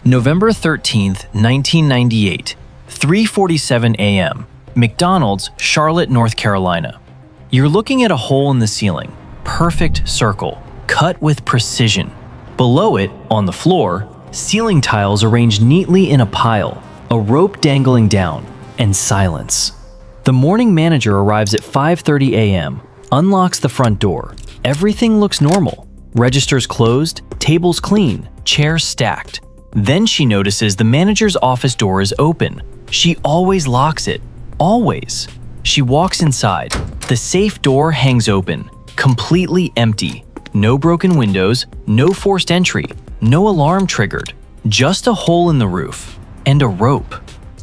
November 13th, 1998, 3:47 a.m., McDonald's, Charlotte, North Carolina. You're looking at a hole in the ceiling, perfect circle, cut with precision. Below it, on the floor, ceiling tiles arranged neatly in a pile, a rope dangling down, and silence. The morning manager arrives at 5:30 a.m., unlocks the front door. Everything looks normal. Registers closed, tables clean, chairs stacked. Then she notices the manager's office door is open. She always locks it. Always. She walks inside. The safe door hangs open, completely empty. No broken windows, no forced entry, no alarm triggered. Just a hole in the roof. And a rope.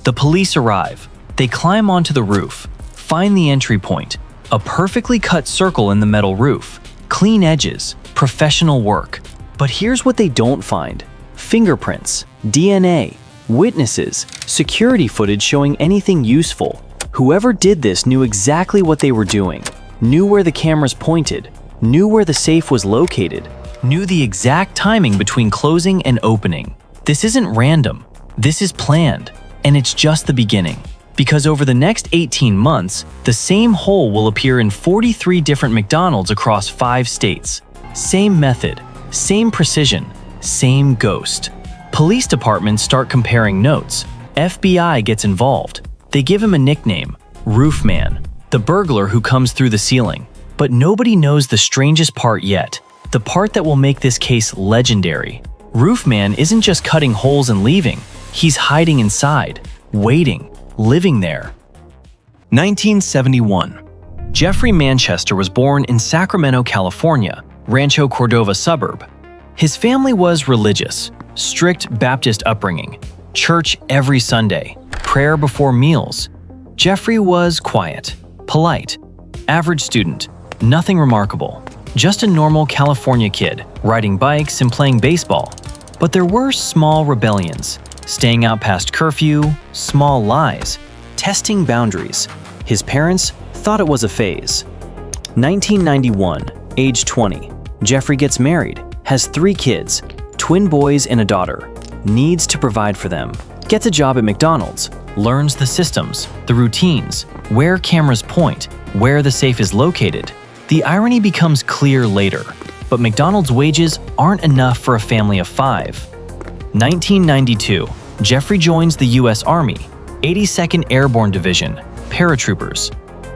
The police arrive. They climb onto the roof, find the entry point. A perfectly cut circle in the metal roof. Clean edges. Professional work. But here's what they don't find. Fingerprints, DNA, witnesses, security footage showing anything useful. Whoever did this knew exactly what they were doing, knew where the cameras pointed, knew where the safe was located, knew the exact timing between closing and opening. This isn't random. This is planned. And it's just the beginning. Because over the next 18 months, the same hole will appear in 43 different McDonald's across 5 states. Same method, same precision, same ghost. Police departments start comparing notes. FBI gets involved. They give him a nickname, Roofman, the burglar who comes through the ceiling. But nobody knows the strangest part yet, the part that will make this case legendary. Roofman isn't just cutting holes and leaving. He's hiding inside, waiting, living there. 1971. Jeffrey Manchester was born in Sacramento, California, Rancho Cordova suburb. His family was religious, strict Baptist upbringing, church every Sunday, prayer before meals. Jeffrey was quiet, polite, average student, nothing remarkable, just a normal California kid, riding bikes and playing baseball. But there were small rebellions, staying out past curfew, small lies, testing boundaries. His parents thought it was a phase. 1991, age 20, Jeffrey gets married. Has 3 kids, twin boys and a daughter, needs to provide for them, gets a job at McDonald's, learns the systems, the routines, where cameras point, where the safe is located. The irony becomes clear later, but McDonald's wages aren't enough for a family of 5. 1992, Jeffrey joins the U.S. Army, 82nd Airborne Division, paratroopers.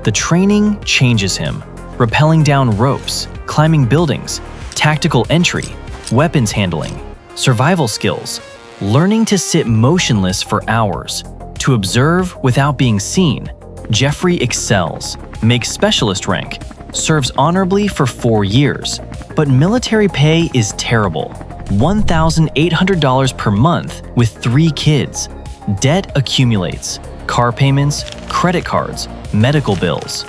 The training changes him, rappelling down ropes, climbing buildings, tactical entry, weapons handling, survival skills, learning to sit motionless for hours, to observe without being seen. Jeffrey excels, makes specialist rank, serves honorably for 4 years, but military pay is terrible. $1,800 per month with 3 kids. Debt accumulates, car payments, credit cards, medical bills.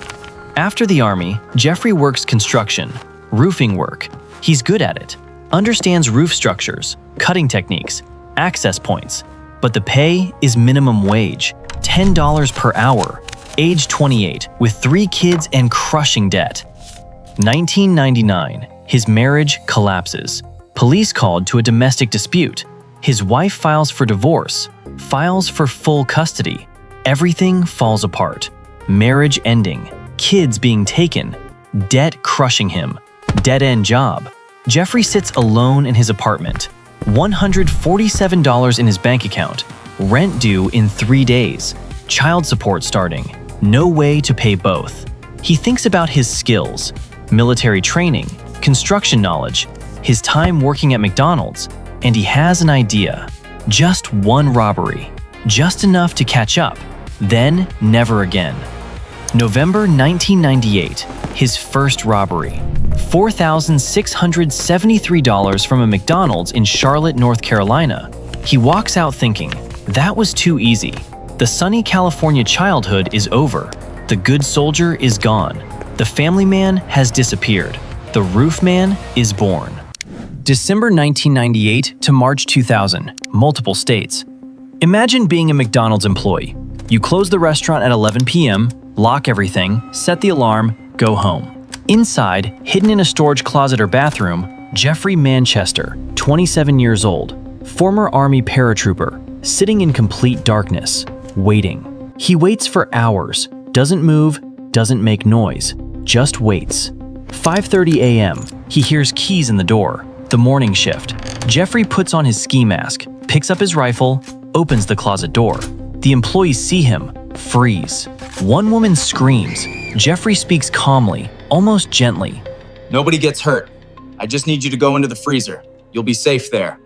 After the Army, Jeffrey works construction, roofing work. He's good at it, understands roof structures, cutting techniques, access points, but the pay is minimum wage, $10 per hour, age 28, with 3 kids and crushing debt. 1999, his marriage collapses. Police called to a domestic dispute. His wife files for divorce, files for full custody. Everything falls apart. Marriage ending, kids being taken, debt crushing him. Dead-end job. Jeffrey sits alone in his apartment. $147 in his bank account. Rent due in 3 days. Child support starting. No way to pay both. He thinks about his skills, military training, construction knowledge, his time working at McDonald's, and he has an idea. Just one robbery. Just enough to catch up. Then never again. November 1998, his first robbery. $4,673 from a McDonald's in Charlotte, North Carolina. He walks out thinking, that was too easy. The sunny California childhood is over. The good soldier is gone. The family man has disappeared. The roof man is born. December 1998 to March 2000, multiple states. Imagine being a McDonald's employee. You close the restaurant at 11 p.m., lock everything, set the alarm, go home. Inside, hidden in a storage closet or bathroom, Jeffrey Manchester, 27 years old. former Army paratrooper, sitting in complete darkness, waiting. He waits for hours, doesn't move, doesn't make noise, just waits. 5:30 a.m., he hears keys in the door, the morning shift. Jeffrey puts on his ski mask, picks up his rifle, opens the closet door. The employees see him, freeze. One woman screams. Jeffrey speaks calmly, almost gently. Nobody gets hurt. I just need you to go into the freezer. You'll be safe there.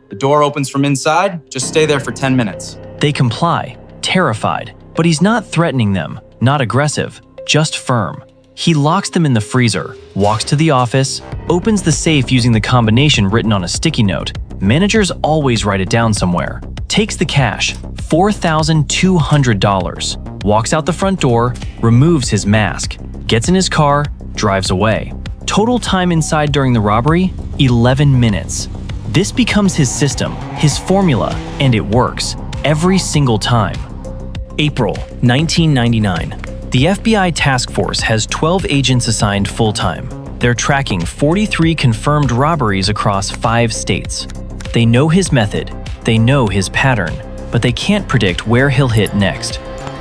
The door opens from inside. Just stay there for 10 minutes. They comply, terrified, but he's not threatening them, not aggressive, just firm. He locks them in the freezer, walks to the office, opens the safe using the combination written on a sticky note. Managers always write it down somewhere. Takes the cash, $4,200, walks out the front door, removes his mask, gets in his car, drives away. Total time inside during the robbery, 11 minutes. This becomes his system, his formula, and it works every single time. April 1999. The FBI task force has 12 agents assigned full-time. They're tracking 43 confirmed robberies across 5 states. They know his method, they know his pattern, but they can't predict where he'll hit next.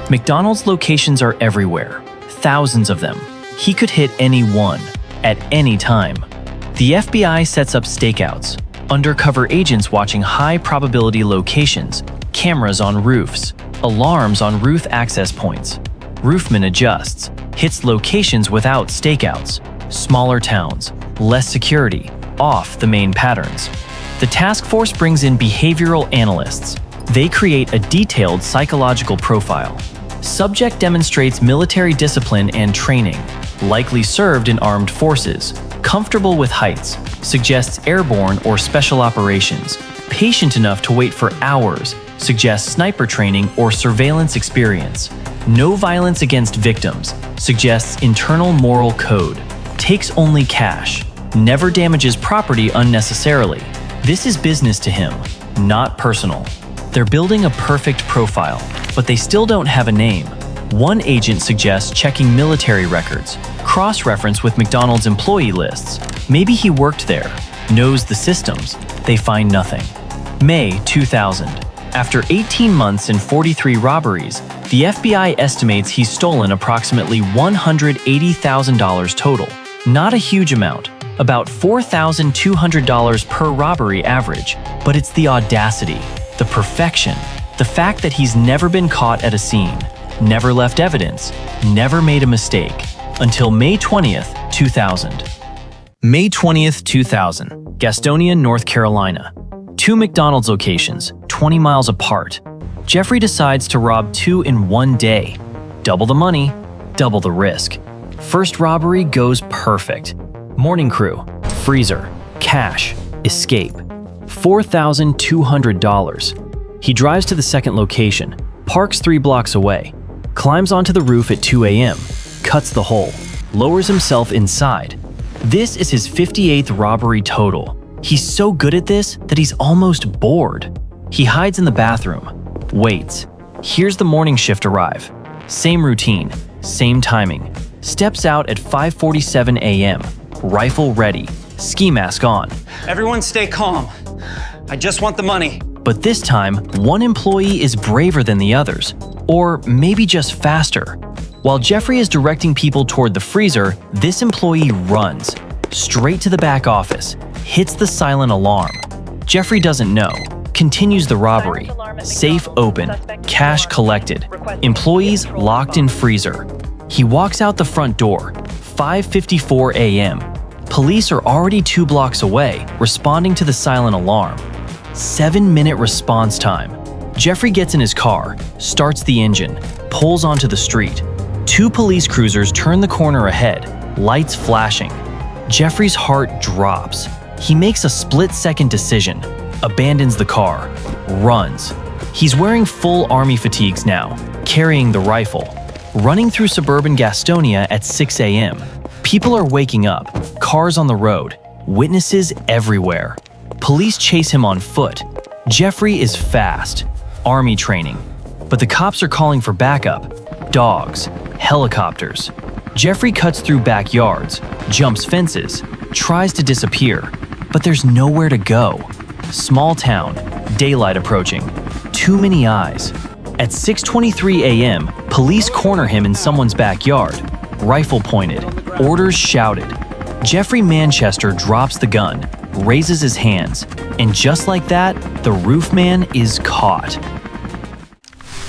McDonald's locations are everywhere, thousands of them. He could hit any one, at any time. The FBI sets up stakeouts, undercover agents watching high-probability locations, cameras on roofs, alarms on roof access points. Roofman adjusts, hits locations without stakeouts, smaller towns, less security, off the main patterns. The task force brings in behavioral analysts. They create a detailed psychological profile. Subject demonstrates military discipline and training, likely served in armed forces, comfortable with heights, suggests airborne or special operations, patient enough to wait for hours, suggests sniper training or surveillance experience, no violence against victims, suggests internal moral code, takes only cash, never damages property unnecessarily. This is business to him, not personal. They're building a perfect profile, but they still don't have a name. One agent suggests checking military records, cross-reference with McDonald's employee lists. Maybe he worked there, knows the systems. They find nothing. May 2000. After 18 months and 43 robberies, the FBI estimates he's stolen approximately $180,000 total. Not a huge amount, about $4,200 per robbery average, but it's the audacity, the perfection, the fact that he's never been caught at a scene, never left evidence, never made a mistake, until May 20th, 2000. May 20th, 2000, Gastonia, North Carolina. 2 McDonald's locations, 20 miles apart. Jeffrey decides to rob 2 in one day. Double the money, double the risk. First robbery goes perfect. Morning crew, freezer, cash, escape. $4,200. He drives to the second location, parks 3 blocks away, climbs onto the roof at 2 a.m., cuts the hole, lowers himself inside. This is his 58th robbery total. He's so good at this that he's almost bored. He hides in the bathroom, waits, hears the morning shift arrive. Same routine, same timing. Steps out at 5:47 a.m., rifle ready, ski mask on. Everyone stay calm. I just want the money. But this time, one employee is braver than the others, or maybe just faster. While Jeffrey is directing people toward the freezer, this employee runs straight to the back office, hits the silent alarm. Jeffrey doesn't know, continues the robbery. Safe open, cash collected, employees locked in freezer. He walks out the front door, 5:54 a.m. Police are already 2 blocks away, responding to the silent alarm. 7-minute response time. Jeffrey gets in his car, starts the engine, pulls onto the street. 2 police cruisers turn the corner ahead, lights flashing. Jeffrey's heart drops. He makes a split-second decision, abandons the car, runs. He's wearing full army fatigues now, carrying the rifle. Running through suburban Gastonia at 6 a.m. People are waking up, cars on the road, witnesses everywhere. Police chase him on foot. Jeffrey is fast, army training. But the cops are calling for backup. Dogs, helicopters. Jeffrey cuts through backyards, jumps fences, tries to disappear, but there's nowhere to go. Small town, Daylight approaching. Too many eyes. At 6:23 a.m., police corner him in someone's backyard. Rifle pointed. Orders shouted. Jeffrey Manchester drops the gun, raises his hands, and just like that, the Roofman is caught.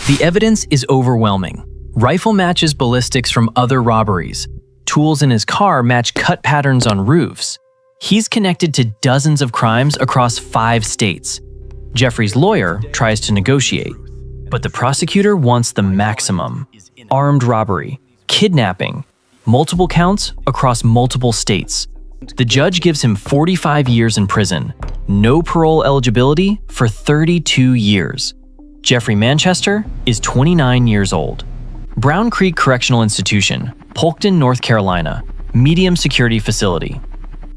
The evidence is overwhelming. Rifle matches ballistics from other robberies. Tools in his car match cut patterns on roofs. He's connected to dozens of crimes across 5 states. Jeffrey's lawyer tries to negotiate, but the prosecutor wants the maximum. Armed robbery, kidnapping, multiple counts across multiple states. The judge gives him 45 years in prison, no parole eligibility for 32 years. Jeffrey Manchester is 29 years old. Brown Creek Correctional Institution, Polkton, North Carolina, medium security facility.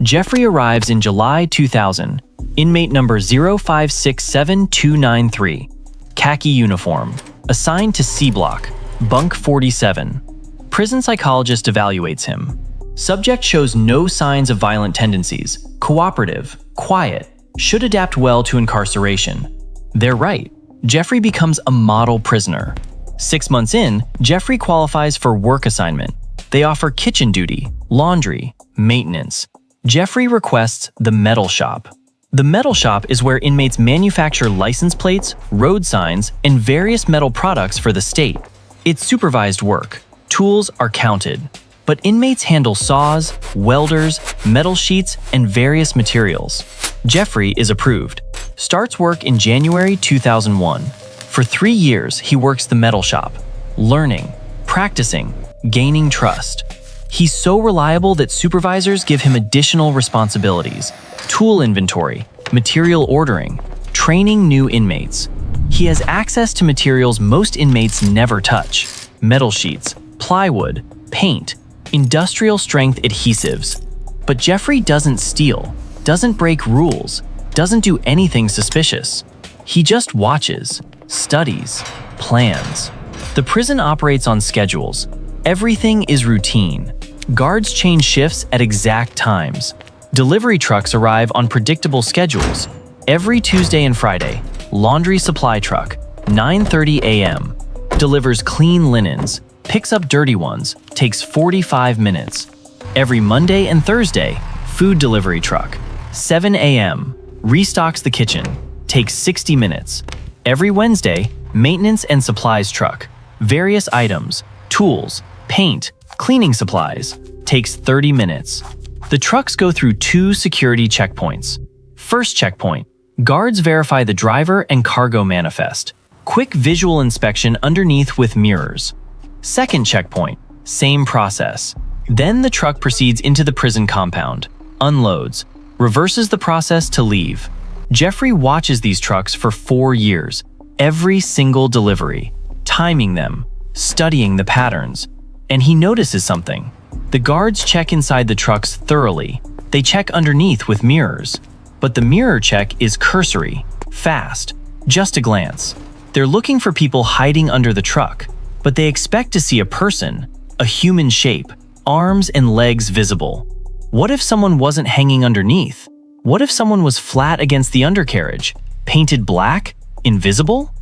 Jeffrey arrives in July 2000, inmate number 0567293, khaki uniform, assigned to C Block, bunk 47. Prison psychologist evaluates him. Subject shows no signs of violent tendencies, cooperative, quiet, should adapt well to incarceration. They're right. Jeffrey becomes a model prisoner. 6 months in, Jeffrey qualifies for work assignment. They offer kitchen duty, laundry, maintenance. Jeffrey requests the metal shop. The metal shop is where inmates manufacture license plates, road signs, and various metal products for the state. It's supervised work. Tools are counted. But inmates handle saws, welders, metal sheets, and various materials. Jeffrey is approved. Starts work in January 2001. For 3 years, he works the metal shop, learning, practicing, gaining trust. He's so reliable that supervisors give him additional responsibilities: tool inventory, material ordering, training new inmates. He has access to materials most inmates never touch: metal sheets, plywood, paint, industrial strength adhesives. But Jeffrey doesn't steal, doesn't break rules, doesn't do anything suspicious. He just watches, studies, plans. The prison operates on schedules. Everything is routine. Guards change shifts at exact times. Delivery trucks arrive on predictable schedules. Every Tuesday and Friday, laundry supply truck, 9:30 a.m., delivers clean linens, picks up dirty ones, takes 45 minutes. Every Monday and Thursday, food delivery truck, 7 a.m., restocks the kitchen, takes 60 minutes. Every Wednesday, maintenance and supplies truck, various items, tools, paint, cleaning supplies, takes 30 minutes. The trucks go through 2 security checkpoints. First checkpoint, guards verify the driver and cargo manifest. Quick visual inspection underneath with mirrors. Second checkpoint, same process. Then the truck proceeds into the prison compound, unloads, reverses the process to leave. Jeffrey watches these trucks for 4 years, every single delivery, timing them, studying the patterns. And he notices something. The guards check inside the trucks thoroughly. They check underneath with mirrors. But the mirror check is cursory, fast, just a glance. They're looking for people hiding under the truck, but they expect to see a person, a human shape, arms and legs visible. What if someone wasn't hanging underneath? What if someone was flat against the undercarriage, painted black, invisible?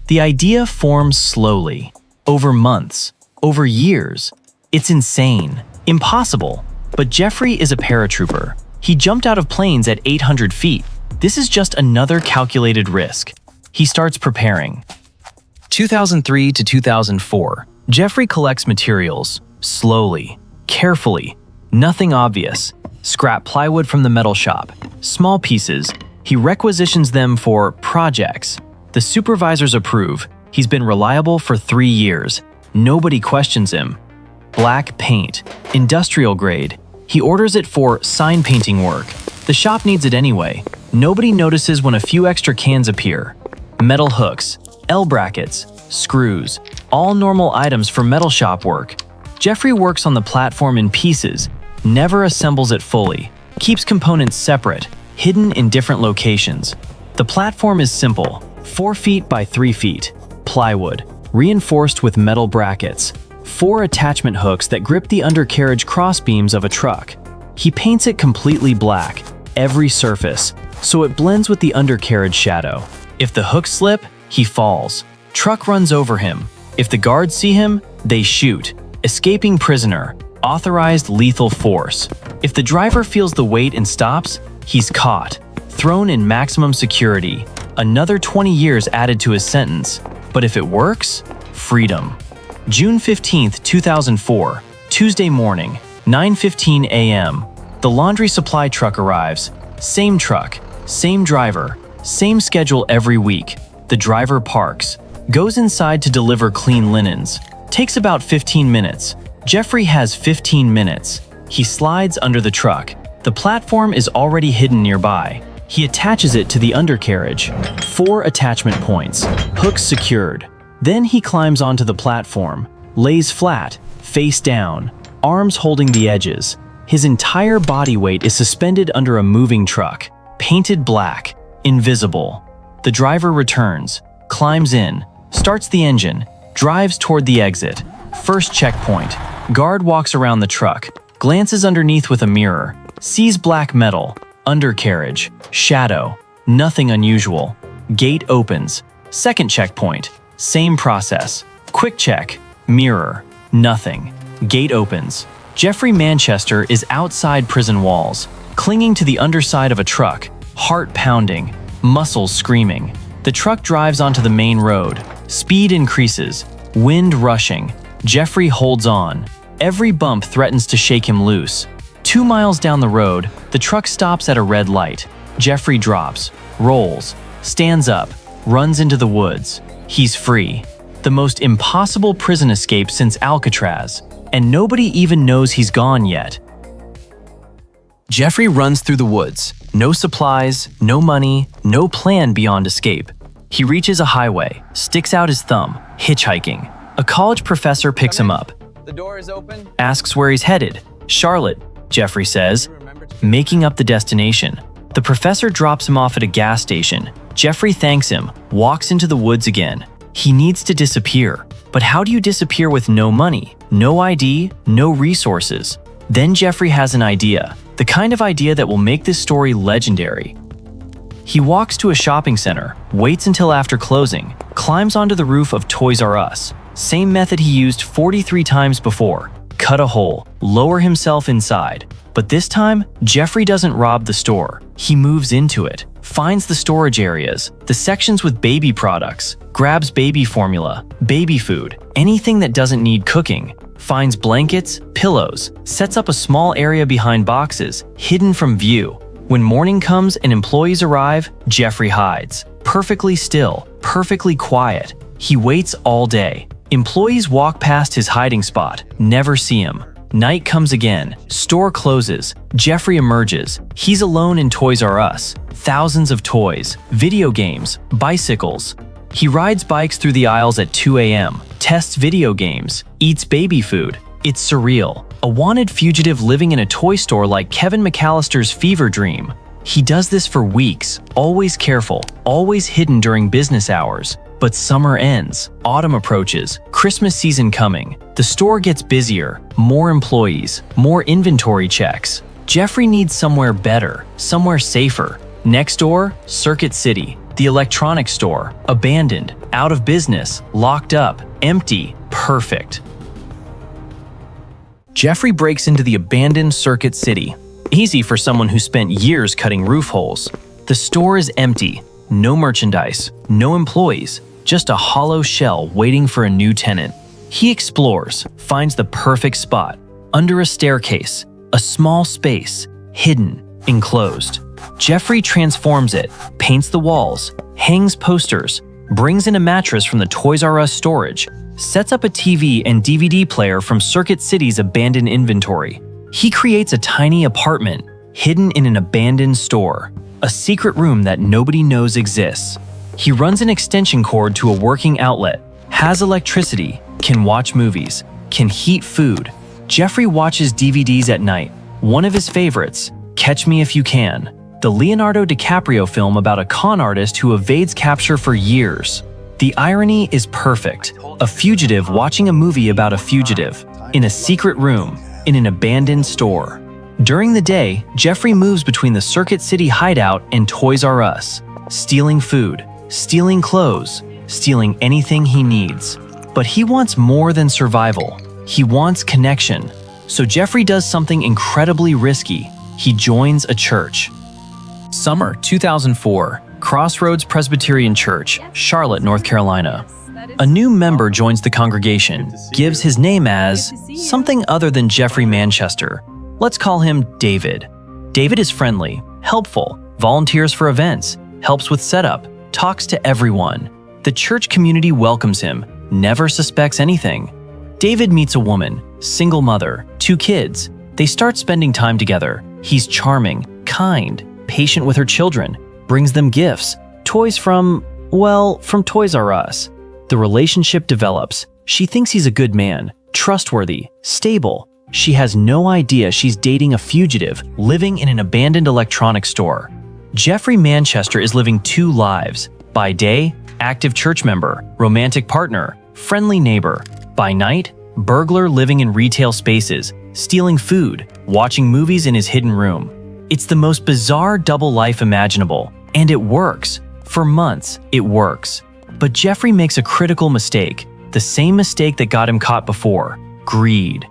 The idea forms slowly, over months, over years. It's insane, impossible. But Jeffrey is a paratrooper. He jumped out of planes at 800 feet. This is just another calculated risk. He starts preparing. 2003 to 2004, Jeffrey collects materials, slowly, carefully, nothing obvious. Scrap plywood from the metal shop, small pieces. He requisitions them for projects. The supervisors approve. He's been reliable for 3 years. Nobody questions him. Black paint, industrial grade. He orders it for sign painting work. The shop needs it anyway. Nobody notices when a few extra cans appear. Metal hooks, L brackets, screws, all normal items for metal shop work. Jeffrey works on the platform in pieces, never assembles it fully, keeps components separate, hidden in different locations. The platform is simple, 4 feet by 3 feet, plywood, reinforced with metal brackets, 4 attachment hooks that grip the undercarriage crossbeams of a truck. He paints it completely black, every surface, so it blends with the undercarriage shadow. If the hooks slip, he falls. Truck runs over him. If the guards see him, they shoot. Escaping prisoner. Authorized lethal force. If the driver feels the weight and stops, he's caught. Thrown in maximum security. Another 20 years added to his sentence. But if it works, freedom. June 15, 2004, Tuesday morning, 9:15 a.m. The laundry supply truck arrives. Same truck, same driver, same schedule every week. The driver parks, goes inside to deliver clean linens. Takes about 15 minutes. Jeffrey has 15 minutes. He slides under the truck. The platform is already hidden nearby. He attaches it to the undercarriage. 4 attachment points, hooks secured. Then he climbs onto the platform, lays flat, face down, arms holding the edges. His entire body weight is suspended under a moving truck, painted black, invisible. The driver returns, climbs in, starts the engine, drives toward the exit. First checkpoint. Guard walks around the truck, glances underneath with a mirror, sees black metal, undercarriage, shadow, nothing unusual. Gate opens. Second checkpoint. Same process. Quick check. Mirror. Nothing. Gate opens. Jeffrey Manchester is outside prison walls, clinging to the underside of a truck, heart pounding, muscles screaming. The truck drives onto the main road. Speed increases. Wind rushing. Jeffrey holds on. Every bump threatens to shake him loose. 2 miles down the road, the truck stops at a red light. Jeffrey drops, rolls, stands up, runs into the woods. He's free. The most impossible prison escape since Alcatraz, and nobody even knows he's gone yet. Jeffrey runs through the woods. No supplies, no money, no plan beyond escape. He reaches a highway, sticks out his thumb, hitchhiking. A college professor picks him up. The door is open. Asks where he's headed. Charlotte, Jeffrey says, making up the destination. The professor drops him off at a gas station. Jeffrey thanks him, walks into the woods again. He needs to disappear. But how do you disappear with no money, no ID, no resources? Then Jeffrey has an idea, the kind of idea that will make this story legendary. He walks to a shopping center, waits until after closing, climbs onto the roof of Toys R Us. Same method he used 43 times before. Cut a hole, lower himself inside. But this time, Jeffrey doesn't rob the store. He moves into it, finds the storage areas, the sections with baby products, grabs baby formula, baby food, anything that doesn't need cooking, finds blankets, pillows, sets up a small area behind boxes, hidden from view. When morning comes and employees arrive, Jeffrey hides. Perfectly still, perfectly quiet. He waits all day. Employees walk past his hiding spot, never see him. Night comes again, store closes, Jeffrey emerges. He's alone in Toys R Us. Thousands of toys, video games, bicycles. He rides bikes through the aisles at 2 a.m., tests video games, eats baby food. It's surreal. A wanted fugitive living in a toy store like Kevin McAllister's fever dream. He does this for weeks, always careful, always hidden during business hours. But summer ends, autumn approaches, Christmas season coming. The store gets busier, more employees, more inventory checks. Jeffrey needs somewhere better, somewhere safer. Next door, Circuit City, the electronics store, abandoned, out of business, locked up, empty, perfect. Jeffrey breaks into the abandoned Circuit City. Easy for someone who spent years cutting roof holes. The store is empty, no merchandise, no employees, just a hollow shell waiting for a new tenant. He explores, finds the perfect spot, under a staircase, a small space, hidden, enclosed. Jeffrey transforms it, paints the walls, hangs posters, brings in a mattress from the Toys R Us storage, sets up a TV and DVD player from Circuit City's abandoned inventory. He creates a tiny apartment, hidden in an abandoned store, a secret room that nobody knows exists. He runs an extension cord to a working outlet, has electricity, can watch movies, can heat food. Jeffrey watches DVDs at night. One of his favorites, Catch Me If You Can, the Leonardo DiCaprio film about a con artist who evades capture for years. The irony is perfect. A fugitive watching a movie about a fugitive, in a secret room, in an abandoned store. During the day, Jeffrey moves between the Circuit City hideout and Toys R Us, stealing food, stealing clothes, stealing anything he needs. But he wants more than survival. He wants connection. So Jeffrey does something incredibly risky. He joins a church. Summer 2004, Crossroads Presbyterian Church, Charlotte, North Carolina. A new member joins the congregation, gives his name as something other than Jeffrey Manchester. Let's call him David. David is friendly, helpful, volunteers for events, helps with setup, talks to everyone. The church community welcomes him, never suspects anything. David meets a woman, single mother, 2 kids. They start spending time together. He's charming, kind, patient with her children, brings them gifts, toys from Toys R Us. The relationship develops. She thinks he's a good man, trustworthy, stable. She has no idea she's dating a fugitive living in an abandoned electronics store. Jeffrey Manchester is living 2 lives. By day, active church member, romantic partner, friendly neighbor. By night, burglar living in retail spaces, stealing food, watching movies in his hidden room. It's the most bizarre double life imaginable, and it works. For months, it works. But Jeffrey makes a critical mistake, the same mistake that got him caught before: greed.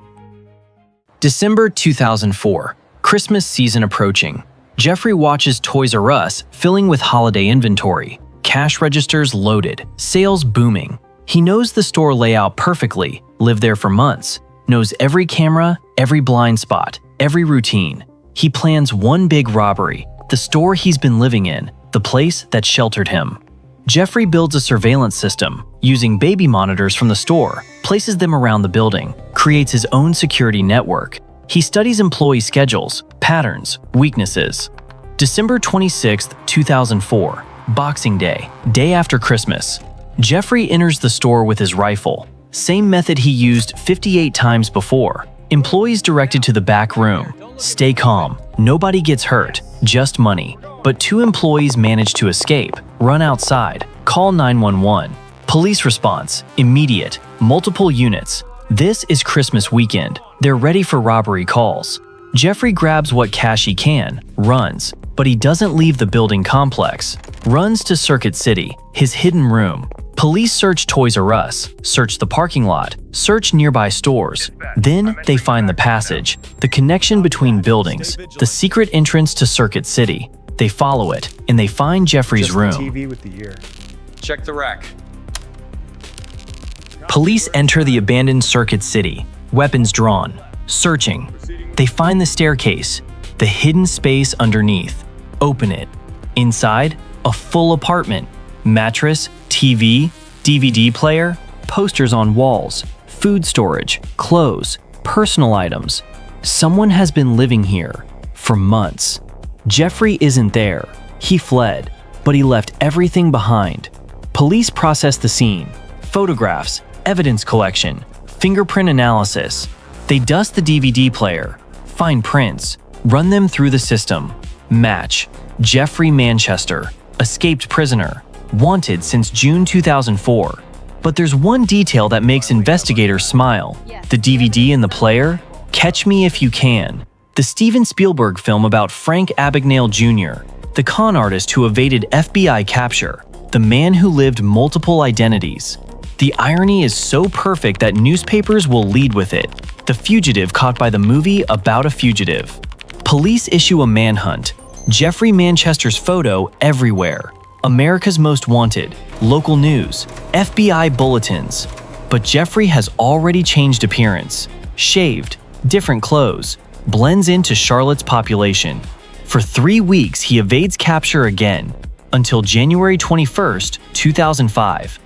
December 2004, Christmas season approaching. Jeffrey watches Toys R Us filling with holiday inventory, cash registers loaded, sales booming. He knows the store layout perfectly, lived there for months, knows every camera, every blind spot, every routine. He plans one big robbery, the store he's been living in, the place that sheltered him. Jeffrey builds a surveillance system, using baby monitors from the store, places them around the building, creates his own security network. He studies employee schedules, patterns, weaknesses. December 26, 2004, Boxing Day, day after Christmas. Jeffrey enters the store with his rifle, same method he used 58 times before. Employees directed to the back room. Stay calm, nobody gets hurt, just money. But 2 employees manage to escape, run outside, call 911. Police response, immediate, multiple units. This is Christmas weekend. They're ready for robbery calls. Jeffrey grabs what cash he can, runs, but he doesn't leave the building complex. Runs to Circuit City, his hidden room. Police search Toys R Us, search the parking lot, search nearby stores. Then they find the passage, the connection between buildings, the secret entrance to Circuit City. They follow it, and they find Jeffrey's room. Check the rack. Police enter the abandoned Circuit City, weapons drawn, searching. They find the staircase, the hidden space underneath. Open it. Inside, a full apartment. Mattress, TV, DVD player, posters on walls, food storage, clothes, personal items. Someone has been living here for months. Jeffrey isn't there. He fled, but he left everything behind. Police process the scene. Photographs, evidence collection, fingerprint analysis. They dust the DVD player, find prints, run them through the system. Match: Jeffrey Manchester, escaped prisoner, wanted since June 2004. But there's one detail that makes investigators smile. The DVD in the player? Catch Me If You Can. The Steven Spielberg film about Frank Abagnale Jr., the con artist who evaded FBI capture, the man who lived multiple identities. The irony is so perfect that newspapers will lead with it. The fugitive caught by the movie about a fugitive. Police issue a manhunt. Jeffrey Manchester's photo everywhere. America's Most Wanted, local news, FBI bulletins. But Jeffrey has already changed appearance. Shaved, different clothes, blends into Charlotte's population. For 3 weeks, he evades capture again, until January 21st, 2005.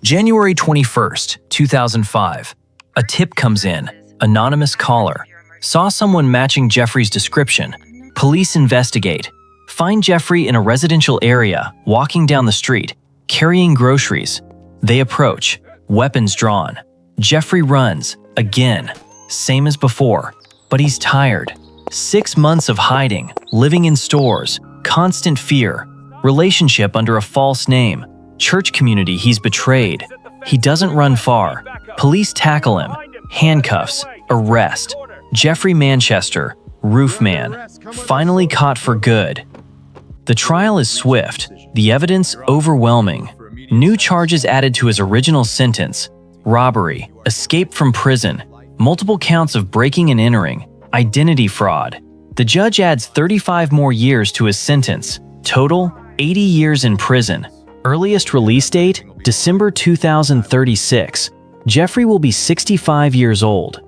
January 21st, 2005. A tip comes in. Anonymous caller. Saw someone matching Jeffrey's description. Police investigate. Find Jeffrey in a residential area, walking down the street, carrying groceries. They approach. Weapons drawn. Jeffrey runs, again. Same as before. But he's tired. 6 months of hiding, living in stores, constant fear, relationship under a false name, church community he's betrayed. He doesn't run far. Police tackle him. Handcuffs. Arrest. Jeffrey Manchester, Roofman, finally caught for good. The trial is swift. The evidence overwhelming. New charges added to his original sentence: robbery, escape from prison, multiple counts of breaking and entering, identity fraud. The judge adds 35 more years to his sentence. Total, 80 years in prison. Earliest release date, December 2036. Jeffrey will be 65 years old.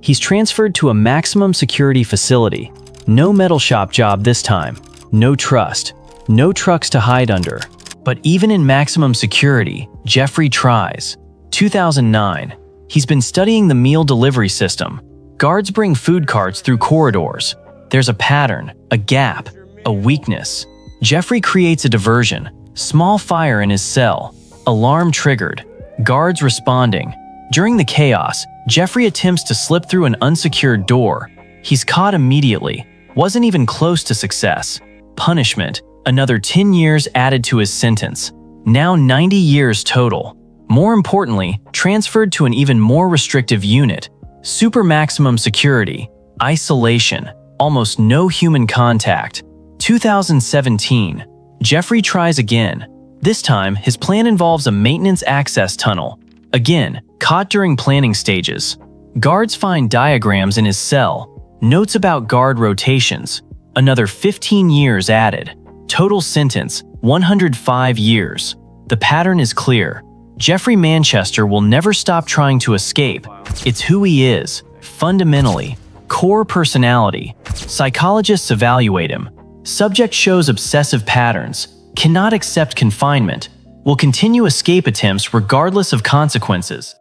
He's transferred to a maximum security facility. No metal shop job this time. No trust. No trucks to hide under. But even in maximum security, Jeffrey tries. 2009. He's been studying the meal delivery system. Guards bring food carts through corridors. There's a pattern, a gap, a weakness. Jeffrey creates a diversion. Small fire in his cell. Alarm triggered. Guards responding. During the chaos, Jeffrey attempts to slip through an unsecured door. He's caught immediately. Wasn't even close to success. Punishment. Another 10 years added to his sentence. Now 90 years total. More importantly, transferred to an even more restrictive unit. Super maximum security. Isolation. Almost no human contact. 2017. Jeffrey tries again. This time, his plan involves a maintenance access tunnel. Again, caught during planning stages. Guards find diagrams in his cell. Notes about guard rotations. Another 15 years added. Total sentence, 105 years. The pattern is clear. Jeffrey Manchester will never stop trying to escape. It's who he is, fundamentally. Core personality. Psychologists evaluate him. Subject shows obsessive patterns. Cannot accept confinement. Will continue escape attempts regardless of consequences.